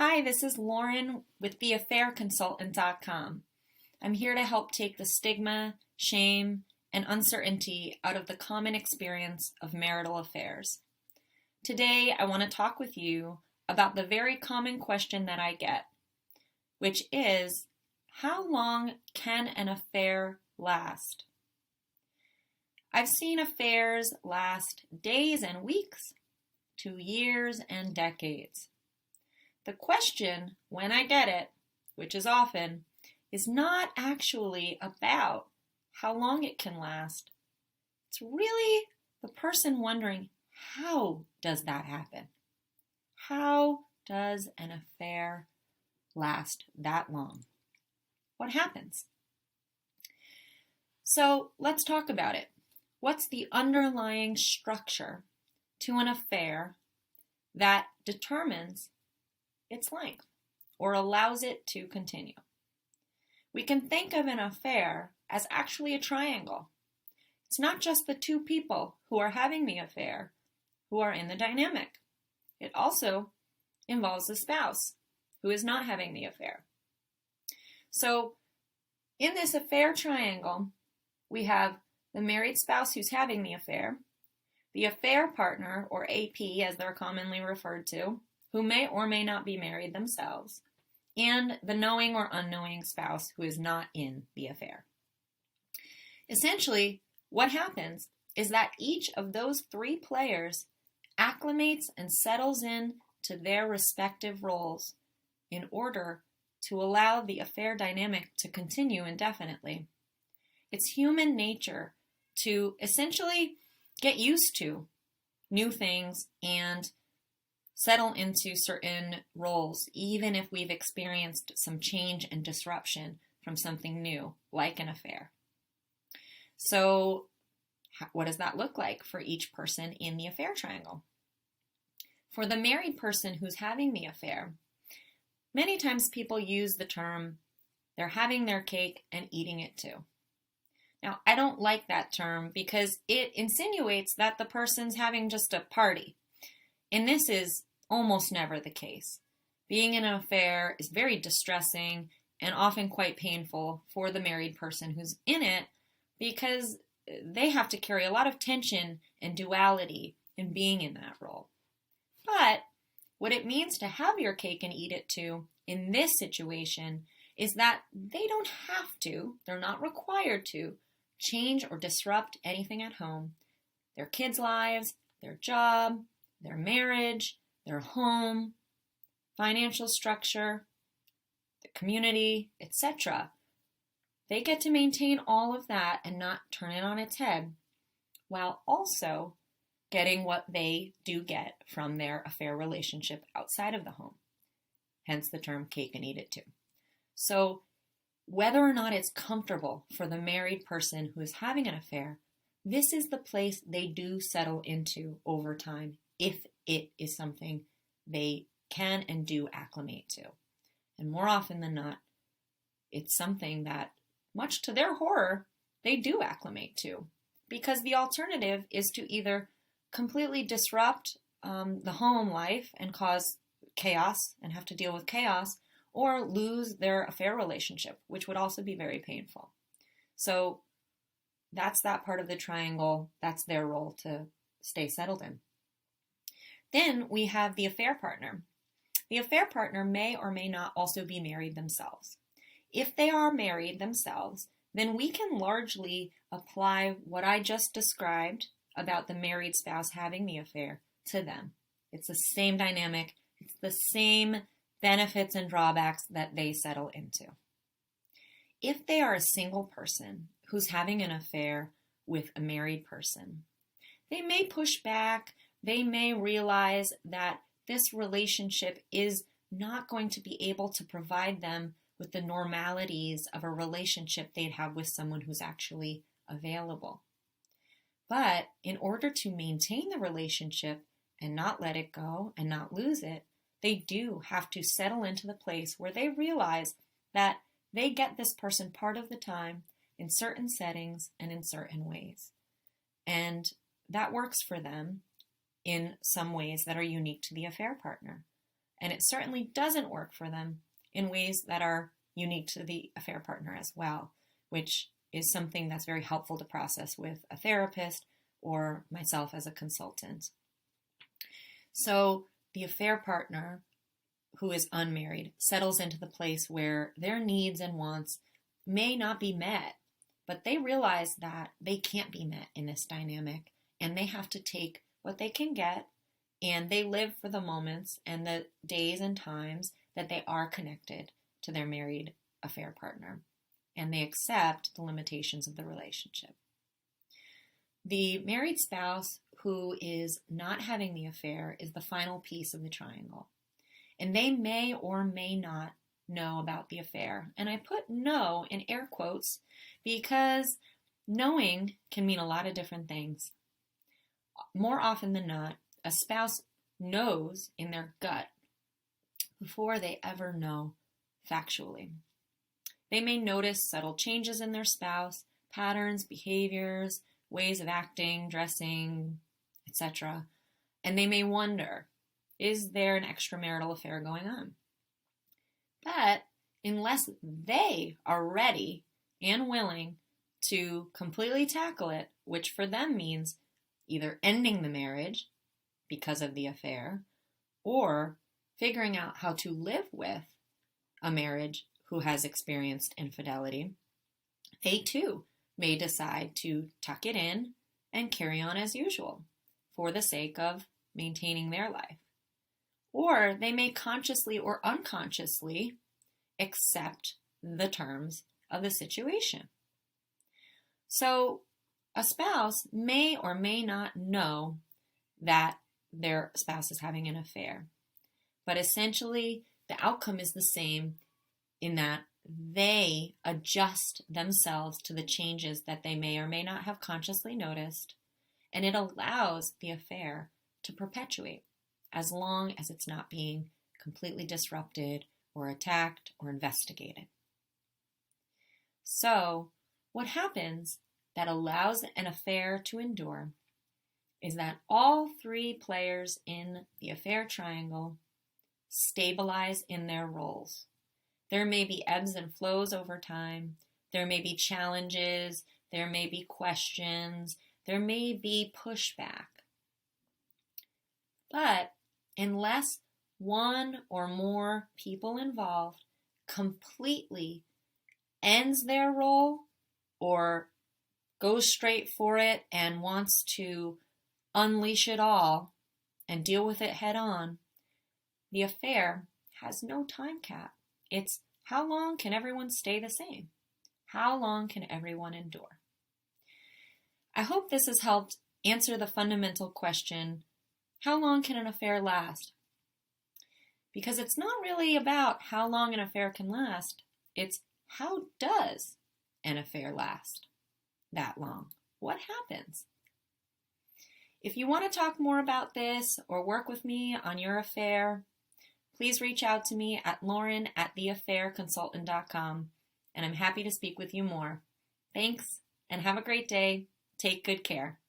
Hi, this is Lauren with theaffairconsultant.com. I'm here to help take the stigma, shame, and uncertainty out of the common experience of marital affairs. Today, I want to talk with you about the very common question that I get, which is, how long can an affair last? I've seen affairs last days and weeks to years and decades. The question, when I get it, which is often, is not actually about how long it can last. It's really the person wondering, how does that happen? How does an affair last that long? What happens? So let's talk about it. What's the underlying structure to an affair that determines its length or allows it to continue? We can think of an affair as actually a triangle. It's not just the two people who are having the affair who are in the dynamic. It also involves the spouse who is not having the affair. So in this affair triangle, we have the married spouse who's having the affair partner, or AP as they're commonly referred to, who may or may not be married themselves, and the knowing or unknowing spouse who is not in the affair. Essentially, what happens is that each of those three players acclimates and settles in to their respective roles in order to allow the affair dynamic to continue indefinitely. It's human nature to essentially get used to new things and settle into certain roles, even if we've experienced some change and disruption from something new, like an affair. So what does that look like for each person in the affair triangle? For the married person who's having the affair, many times people use the term, they're having their cake and eating it too. Now, I don't like that term because it insinuates that the person's having just a party. And this is almost never the case. Being in an affair is very distressing and often quite painful for the married person who's in it because they have to carry a lot of tension and duality in being in that role. But what it means to have your cake and eat it too in this situation is that they don't have to, they're not required to, change or disrupt anything at home. Their kids' lives, their job, their marriage, their home, financial structure, the community, etc. They get to maintain all of that and not turn it on its head, while also getting what they do get from their affair relationship outside of the home. Hence the term cake and eat it too. So whether or not it's comfortable for the married person who is having an affair, this is the place they do settle into over time if it is something they can and do acclimate to. And more often than not, it's something that, much to their horror, they do acclimate to. Because the alternative is to either completely disrupt the home life and cause chaos and have to deal with chaos, or lose their affair relationship, which would also be very painful. So that's that part of the triangle. That's their role to stay settled in. Then we have the affair partner. The affair partner may or may not also be married themselves. If they are married themselves, then we can largely apply what I just described about the married spouse having the affair to them. It's the same dynamic. It's the same benefits and drawbacks that they settle into. If they are a single person who's having an affair with a married person, they may push back. They may realize that this relationship is not going to be able to provide them with the normalities of a relationship they'd have with someone who's actually available. But in order to maintain the relationship and not let it go and not lose it, they do have to settle into the place where they realize that they get this person part of the time in certain settings and in certain ways. And that works for them in some ways that are unique to the affair partner. And it certainly doesn't work for them in ways that are unique to the affair partner as well, which is something that's very helpful to process with a therapist or myself as a consultant. So the affair partner who is unmarried settles into the place where their needs and wants may not be met, but they realize that they can't be met in this dynamic, and they have to take what they can get, and they live for the moments and the days and times that they are connected to their married affair partner, and they accept the limitations of the relationship. The married spouse who is not having the affair is the final piece of the triangle, and they may or may not know about the affair. And I put "know" in air quotes because knowing can mean a lot of different things. More often than not, a spouse knows in their gut before they ever know factually. They may notice subtle changes in their spouse, patterns, behaviors, ways of acting, dressing, etc. And they may wonder, is there an extramarital affair going on? But unless they are ready and willing to completely tackle it, which for them means either ending the marriage because of the affair or figuring out how to live with a marriage who has experienced infidelity, they too may decide to tuck it in and carry on as usual for the sake of maintaining their life. Or they may consciously or unconsciously accept the terms of the situation. So a spouse may or may not know that their spouse is having an affair, but essentially the outcome is the same in that they adjust themselves to the changes that they may or may not have consciously noticed, and it allows the affair to perpetuate as long as it's not being completely disrupted or attacked or investigated. So, what happens that allows an affair to endure is that all three players in the affair triangle stabilize in their roles. There may be ebbs and flows over time. There may be challenges. There may be questions. There may be pushback. But unless one or more people involved completely ends their role or goes straight for it and wants to unleash it all and deal with it head on, the affair has no time cap. It's how long can everyone stay the same? How long can everyone endure? I hope this has helped answer the fundamental question, how long can an affair last? Because it's not really about how long an affair can last, it's how does an affair last that long? What happens? If you want to talk more about this or work with me on your affair, please reach out to me at lauren@theaffairconsultant.com, and I'm happy to speak with you more. Thanks, and have a great day. Take good care.